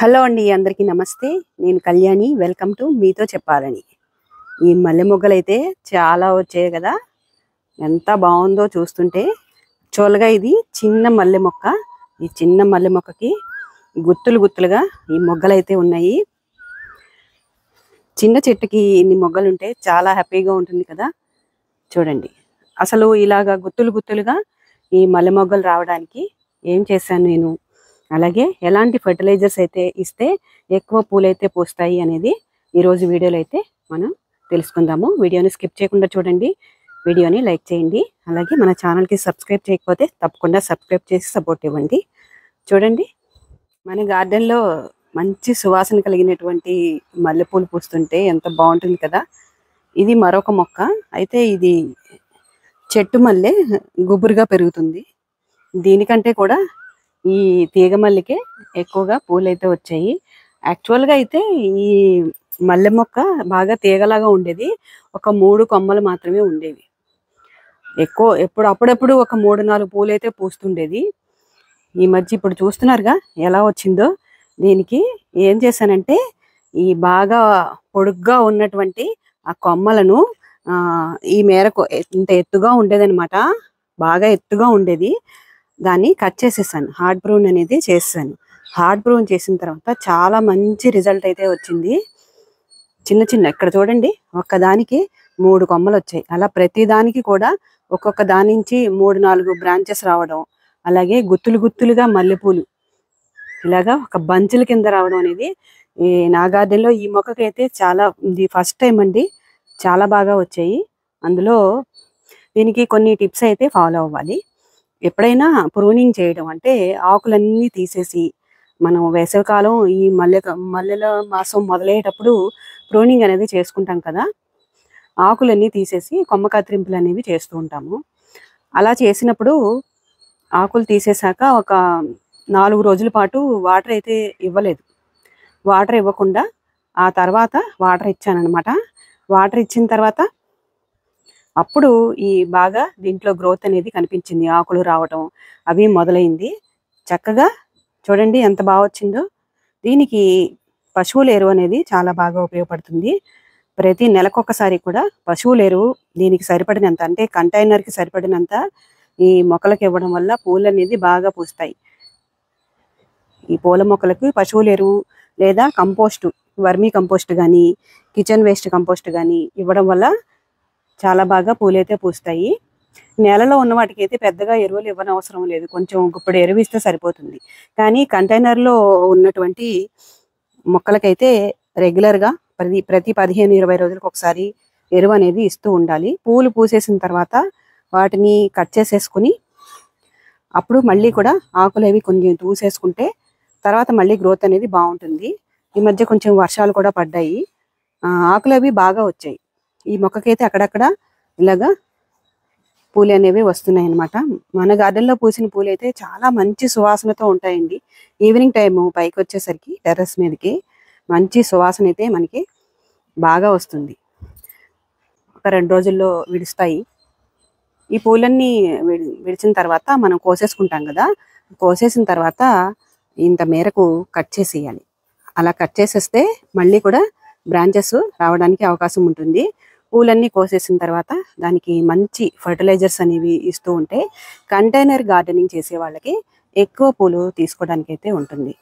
Hello అండి, అందరికీ నమస్తే. నేను కళ్యాణి. వెల్కమ్ టు మీతో చెప్పాలని. ఈ మల్లె మొగ్గలైతే చాలా వచ్చాయి కదా, ఎంత బాగుందో చూస్తుంటే. చూలగా ఇది చిన్న మల్లె మొక్క. ఈ చిన్న మల్లె మొక్కకి గుత్తులు గుత్తులుగా ఈ మొగ్గలైతే ఉన్నాయి. చిన్న చెట్టుకి ఇన్ని మొగ్గలుంటే చాలా హ్యాపీగా ఉంటుంది కదా. చూడండి, అసలు ఇలాగా గుత్తులు గుత్తులుగా ఈ మల్లె మొగ్గలు రావడానికి ఏం చేశాను నేను, అలాగే ఎలాంటి ఫర్టిలైజర్స్ అయితే ఇస్తే ఎక్కువ పూలైతే పూస్తాయి అనేది ఈరోజు వీడియోలో అయితే మనం తెలుసుకుందాము. వీడియోని స్కిప్ చేయకుండా చూడండి, వీడియోని లైక్ చేయండి, అలాగే మన ఛానల్కి సబ్స్క్రైబ్ చేయకపోతే తప్పకుండా సబ్స్క్రైబ్ చేసి సపోర్ట్ ఇవ్వండి. చూడండి, మన గార్డెన్లో మంచి సువాసన కలిగినటువంటి మల్లెపూలు పూస్తుంటే ఎంత బాగుంటుంది కదా. ఇది మరొక మొక్క అయితే, ఇది చెట్టు మల్లె గుబురుగా పెరుగుతుంది. దీనికంటే కూడా ఈ తీగ మల్లికే ఎక్కువగా పూలైతే వచ్చాయి. యాక్చువల్గా అయితే ఈ మల్లె మొక్క బాగా తీగలాగా ఉండేది. ఒక 3 కొమ్మలు మాత్రమే ఉండేవి. అప్పుడప్పుడు ఒక 3-4 పూలైతే పూస్తుండేది. ఈ మధ్య ఇప్పుడు చూస్తున్నారుగా ఎలా వచ్చిందో. దీనికి ఏం చేశానంటే, ఈ బాగా పొడుగ్గా ఉన్నటువంటి ఆ కొమ్మలను ఈ మేరకు ఇంత ఎత్తుగా ఉండేదన్నమాట. బాగా ఎత్తుగా ఉండేది. దాన్ని కట్ చేసేసాను. హార్డ్ ప్రూన్ అనేది చేసాను. హార్డ్ ప్రూన్ చేసిన తర్వాత చాలా మంచి రిజల్ట్ అయితే వచ్చింది. చిన్న చిన్న ఇక్కడ చూడండి, ఒక్కదానికి 3 కొమ్మలు వచ్చాయి. అలా ప్రతి దానికి కూడా ఒక్కొక్క దాని నుంచి 3-4 బ్రాంచెస్ రావడం, అలాగే గుత్తులు గుత్తులుగా మల్లెపూలు ఇలాగా ఒక బంచుల కింద రావడం అనేది ఈ నా గార్డెన్లో ఈ మొక్కకి అయితే చాలా ఇది ఫస్ట్ టైం అండి. చాలా బాగా వచ్చాయి. అందులో దీనికి కొన్ని టిప్స్ అయితే ఫాలో అవ్వాలి. ఎప్పుడైనా ప్రూనింగ్ చేయడం అంటే ఆకులన్నీ తీసేసి, మనం వేసవికాలం ఈ మల్లెల మాసం మొదలయ్యేటప్పుడు ప్రూనింగ్ అనేది చేసుకుంటాం కదా. ఆకులన్నీ తీసేసి కొమ్మ కత్తిరింపులు అనేవి చేస్తూ ఉంటాము. అలా చేసినప్పుడు ఆకులు తీసేశాక ఒక 4 రోజుల పాటు వాటర్ అయితే ఇవ్వలేదు. వాటర్ ఇవ్వకుండా ఆ తర్వాత వాటర్ ఇచ్చానమాట. వాటర్ ఇచ్చిన తర్వాత అప్పుడు ఈ బాగా దీంట్లో గ్రోత్ అనేది కనిపించింది. ఆకులు రావటం అవి మొదలైంది. చక్కగా చూడండి ఎంత బాగా వచ్చిందో. దీనికి పశువుల ఎరువు అనేది చాలా బాగా ఉపయోగపడుతుంది. ప్రతి నెలకొకసారి కూడా పశువుల ఎరువు దీనికి సరిపడినంత, అంటే కంటైనర్కి సరిపడినంత ఈ మొక్కలకు ఇవ్వడం వల్ల పూలు అనేది బాగా పూస్తాయి. ఈ పూల మొక్కలకు పశువుల ఎరువు లేదా కంపోస్ట్, వర్మీ కంపోస్ట్ కానీ కిచెన్ వేస్ట్ కంపోస్ట్ కానీ ఇవ్వడం వల్ల చాలా బాగా పూలైతే పూస్తాయి. నేలలో ఉన్న వాటికి అయితే పెద్దగా ఎరువులు ఇవ్వనవసరం లేదు. కొంచెం గుప్పుడు ఎరువు ఇస్తే సరిపోతుంది. కానీ కంటైనర్లో ఉన్నటువంటి మొక్కలకైతే రెగ్యులర్గా ప్రతి 15-20 రోజులకు ఒకసారి ఎరువు అనేది ఇస్తూ ఉండాలి. పూలు పూసేసిన తర్వాత వాటిని కట్ చేసేసుకుని అప్పుడు మళ్ళీ కూడా ఆకులు అవి కొంచెం తూసేసుకుంటే తర్వాత మళ్ళీ గ్రోత్ అనేది బాగుంటుంది. ఈ మధ్య కొంచెం వర్షాలు కూడా పడ్డాయి. ఆకులు అవి బాగా వచ్చాయి. ఈ మొక్కకైతే అక్కడక్కడ ఇలాగా పూలు అనేవి వస్తున్నాయి అన్నమాట. మన గార్డెన్లో పూసిన పూలు అయితే చాలా మంచి సువాసనతో ఉంటాయండి. ఈవినింగ్ టైము పైకి వచ్చేసరికి టెర్రస్ మీదకి మంచి సువాసన అయితే మనకి బాగా వస్తుంది. ఒక 2 రోజుల్లో విడుస్తాయి. ఈ పూలన్నీ విడిచిన తర్వాత మనం కోసేసుకుంటాం కదా. కోసేసిన తర్వాత ఇంత మేరకు కట్ చేసేయాలి. అలా కట్ చేసేస్తే మళ్ళీ కూడా బ్రాంచెస్ రావడానికి అవకాశం ఉంటుంది. పూలన్నీ కోసేసిన తర్వాత దానికి మంచి ఫర్టిలైజర్స్ అనేవి ఇస్తూ ఉంటే కంటైనర్ గార్డెనింగ్ చేసే వాళ్ళకి ఎక్కువ పూలు తీసుకోవడానికి అయితే ఉంటుంది.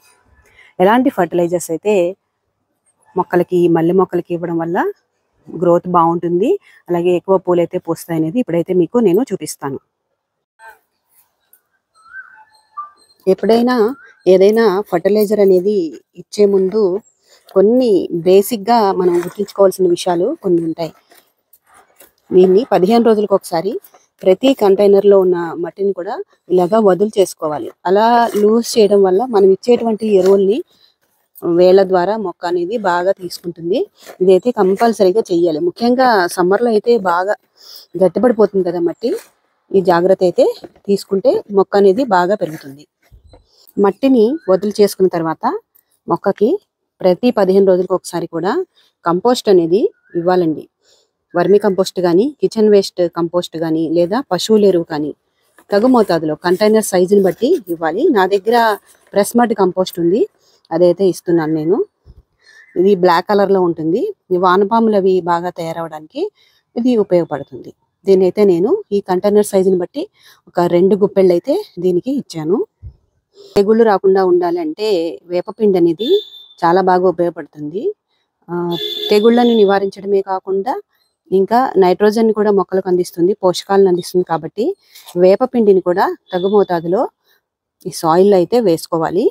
ఎలాంటి ఫర్టిలైజర్స్ అయితే మొక్కలకి, మల్లె మొక్కలకి ఇవ్వడం వల్ల గ్రోత్ బాగుంటుంది, అలాగే ఎక్కువ పూలు అయితే పూస్తాయి అనేది ఇప్పుడైతే మీకు నేను చూపిస్తాను. ఎప్పుడైనా ఏదైనా ఫర్టిలైజర్ అనేది ఇచ్చే ముందు కొన్ని బేసిక్గా మనం గుర్తుంచుకోవాల్సిన విషయాలు కొన్ని ఉంటాయి. దీన్ని 15 రోజులకు ఒకసారి ప్రతి కంటైనర్లో ఉన్న మట్టిని కూడా ఇలాగా వదులు చేసుకోవాలి. అలా లూజ్ చేయడం వల్ల మనం ఇచ్చేటువంటి ఎరువుల్ని వేళ్ల ద్వారా మొక్క అనేది బాగా తీసుకుంటుంది. ఇదైతే కంపల్సరీగా చెయ్యాలి. ముఖ్యంగా సమ్మర్లో అయితే బాగా గట్టిపడిపోతుంది కదా మట్టి. ఈ జాగ్రత్త అయితే తీసుకుంటే మొక్క అనేది బాగా పెరుగుతుంది. మట్టిని వదులు చేసుకున్న తర్వాత మొక్కకి ప్రతి 15 రోజులకు ఒకసారి కూడా కంపోస్ట్ అనేది ఇవ్వాలండి. వర్మీ కంపోస్ట్ కానీ, కిచెన్ వేస్ట్ కంపోస్ట్ కానీ, లేదా పశువుల ఎరువు కానీ తగు మోతాదులో కంటైనర్ సైజుని బట్టి ఇవ్వాలి. నా దగ్గర ప్రెస్ మడ్ కంపోస్ట్ ఉంది. అదైతే ఇస్తున్నాను నేను. ఇది బ్లాక్ కలర్లో ఉంటుంది. ఈ వానపాములు అవి బాగా తయారవడానికి ఇది ఉపయోగపడుతుంది. దీని అయితే నేను ఈ కంటైనర్ సైజుని బట్టి ఒక 2 గుప్పెళ్ళు అయితే దీనికి ఇచ్చాను. తెగుళ్ళు రాకుండా ఉండాలంటే వేపపిండి అనేది చాలా బాగా ఉపయోగపడుతుంది. తెగుళ్ళని నివారించడమే కాకుండా ఇంకా నైట్రోజన్ కూడా మొక్కలకు అందిస్తుంది, పోషకాలను అందిస్తుంది. కాబట్టి వేపపిండిని కూడా తగు మోతాదులో ఈ సాయిల్లో అయితే వేసుకోవాలి.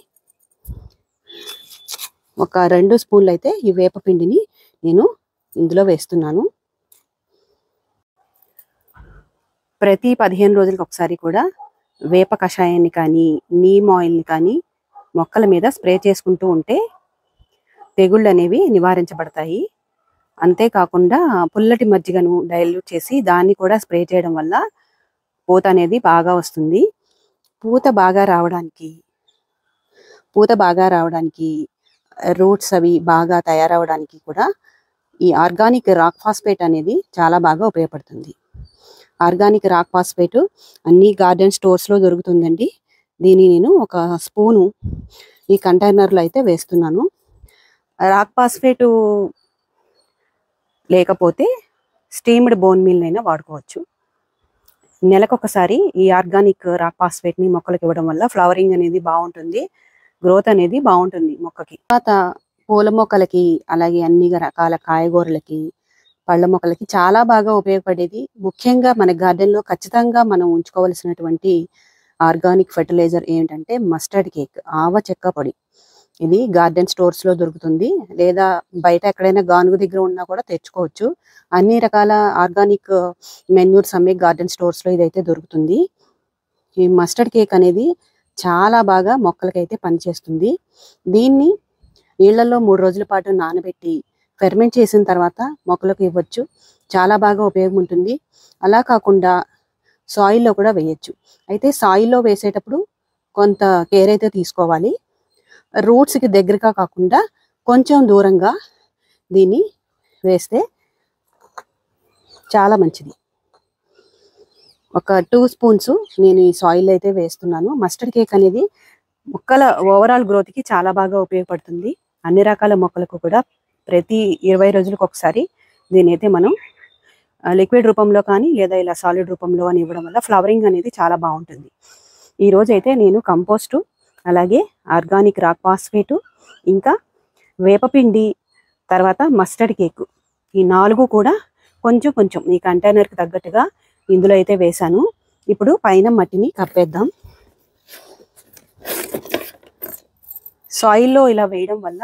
ఒక 2 స్పూన్లు అయితే ఈ వేపపిండిని నేను ఇందులో వేస్తున్నాను. ప్రతి 15 రోజులకు ఒకసారి కూడా వేప కషాయాన్ని కానీ నీమ్ ఆయిల్ని కానీ మొక్కల మీద స్ప్రే చేసుకుంటూ ఉంటే తెగుళ్ళు అనేవి నివారించబడతాయి. అంతేకాకుండా పుల్లటి మజ్జిగను డైల్యూట్ చేసి దాన్ని కూడా స్ప్రే చేయడం వల్ల పూత అనేది బాగా వస్తుంది. పూత బాగా రావడానికి రూట్స్ అవి బాగా తయారవడానికి కూడా ఈ ఆర్గానిక్ రాక్ ఫాస్ఫేట్ అనేది చాలా బాగా ఉపయోగపడుతుంది. ఆర్గానిక్ రాక్ ఫాస్ఫేట్ అన్ని గార్డెన్ స్టోర్స్లో దొరుకుతుందండి. దీన్ని నేను ఒక స్పూను ఈ కంటైనర్లో అయితే వేస్తున్నాను. రాక్ ఫాస్ఫేట్ లేకపోతే స్టీమ్డ్ బోన్ మీల్ అయినా వాడుకోవచ్చు. నెలకొకసారి ఈ ఆర్గానిక్ రాక్ ఫాస్ఫేట్ని మొక్కలకు ఇవ్వడం వల్ల ఫ్లవరింగ్ అనేది బాగుంటుంది, గ్రోత్ అనేది బాగుంటుంది మొక్కకి. తర్వాత పూల మొక్కలకి అలాగే అన్ని రకాల కాయగూరలకి పళ్ళ మొక్కలకి చాలా బాగా ఉపయోగపడేది. ముఖ్యంగా మన గార్డెన్లో ఖచ్చితంగా మనం ఉంచుకోవాల్సినటువంటి ఆర్గానిక్ ఫెర్టిలైజర్ ఏంటంటే మస్టర్డ్ కేక్, ఆవ చెక్క పొడి. ఇది గార్డెన్ స్టోర్స్లో దొరుకుతుంది, లేదా బయట ఎక్కడైనా గానుగు దగ్గర ఉన్నా కూడా తెచ్చుకోవచ్చు. అన్ని రకాల ఆర్గానిక్ మెన్యూర్స్ అమ్మే గార్డెన్ స్టోర్స్లో ఇదైతే దొరుకుతుంది. ఈ మస్టర్డ్ కేక్ అనేది చాలా బాగా మొక్కలకైతే పనిచేస్తుంది. దీన్ని నీళ్లలో 3 రోజుల పాటు నానబెట్టి ఫెర్మెంట్ చేసిన తర్వాత మొక్కలకు ఇవ్వచ్చు. చాలా బాగా ఉపయోగం ఉంటుంది. అలా కాకుండా సాయిల్లో కూడా వేయచ్చు. అయితే సాయిల్లో వేసేటప్పుడు కొంత కేర్ అయితే తీసుకోవాలి. రూట్స్కి దగ్గరగా కాకుండా కొంచెం దూరంగా దీన్ని వేస్తే చాలా మంచిది. ఒక 2 స్పూన్స్ నేను ఈ సాయిల్ అయితే వేస్తున్నాను. మస్టర్డ్ కేక్ అనేది మొక్కల ఓవరాల్ గ్రోత్కి చాలా బాగా ఉపయోగపడుతుంది. అన్ని రకాల మొక్కలకు కూడా ప్రతి 20 రోజులకు ఒకసారి దీని అయితే మనం లిక్విడ్ రూపంలో కానీ లేదా ఇలా సాలిడ్ రూపంలో అని ఇవ్వడం వల్ల ఫ్లవరింగ్ అనేది చాలా బాగుంటుంది. ఈరోజు అయితే నేను కంపోస్టు, అలాగే ఆర్గానిక్ రాక్ ఫాస్ఫేటు, ఇంకా వేపపిండి, తర్వాత మస్టర్డ్ కేక్, ఈ 4 కూడా కొంచెం కొంచెం ఈ కంటైనర్కి తగ్గట్టుగా ఇందులో అయితే వేశాను. ఇప్పుడు పైన మట్టిని కప్పేద్దాం. సాయిల్లో ఇలా వేయడం వల్ల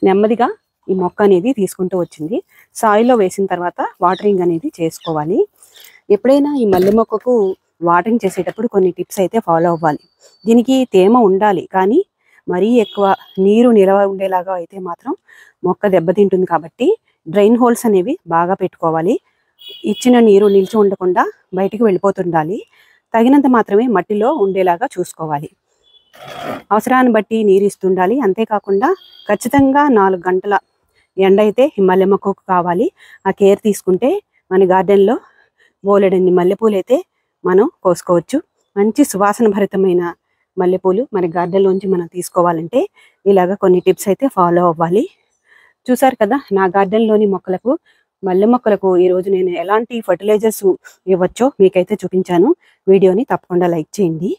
నెమ్మదిగా ఈ మొక్క అనేది తీసుకుంటూ వచ్చింది. సాయిల్లో వేసిన తర్వాత వాటరింగ్ అనేది చేసుకోవాలి. ఎప్పుడైనా ఈ మల్లె మొక్కకు వాటరింగ్ చేసేటప్పుడు కొన్ని టిప్స్ అయితే ఫాలో అవ్వాలి. దీనికి తేమ ఉండాలి, కానీ మరీ ఎక్కువ నీరు నిలవ ఉండేలాగా అయితే మాత్రం మొక్క దెబ్బతింటుంది. కాబట్టి డ్రైన్ హోల్స్ అనేవి బాగా పెట్టుకోవాలి. ఇచ్చిన నీరు నిలిచి ఉండకుండా బయటికి వెళ్ళిపోతుండాలి. తగినంత మాత్రమే మట్టిలో ఉండేలాగా చూసుకోవాలి. అవసరాన్ని బట్టి నీరు ఇస్తుండాలి. అంతేకాకుండా ఖచ్చితంగా 4 గంటల ఎండ అయితే ఈ మల్లె మొక్కకు కావాలి. ఆ కేర్ తీసుకుంటే మన గార్డెన్లో బోలెడన్ని మల్లెపూలు అయితే మనం కోసుకోవచ్చు. మంచి సువాసన భరితమైన మల్లెపూలు మన గార్డెన్లోంచి మనం తీసుకోవాలంటే ఇలాగ కొన్ని టిప్స్ అయితే ఫాలో అవ్వాలి. చూసారు కదా, నా గార్డెన్లోని మొక్కలకు, మల్లె మొక్కలకు ఈరోజు నేను ఎలాంటి ఫర్టిలైజర్స్ ఇవ్వచ్చో మీకైతే చూపించాను. వీడియోని తప్పకుండా లైక్ చేయండి,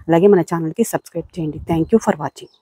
అలాగే మన ఛానల్కి సబ్స్క్రైబ్ చేయండి. Thank you for watching.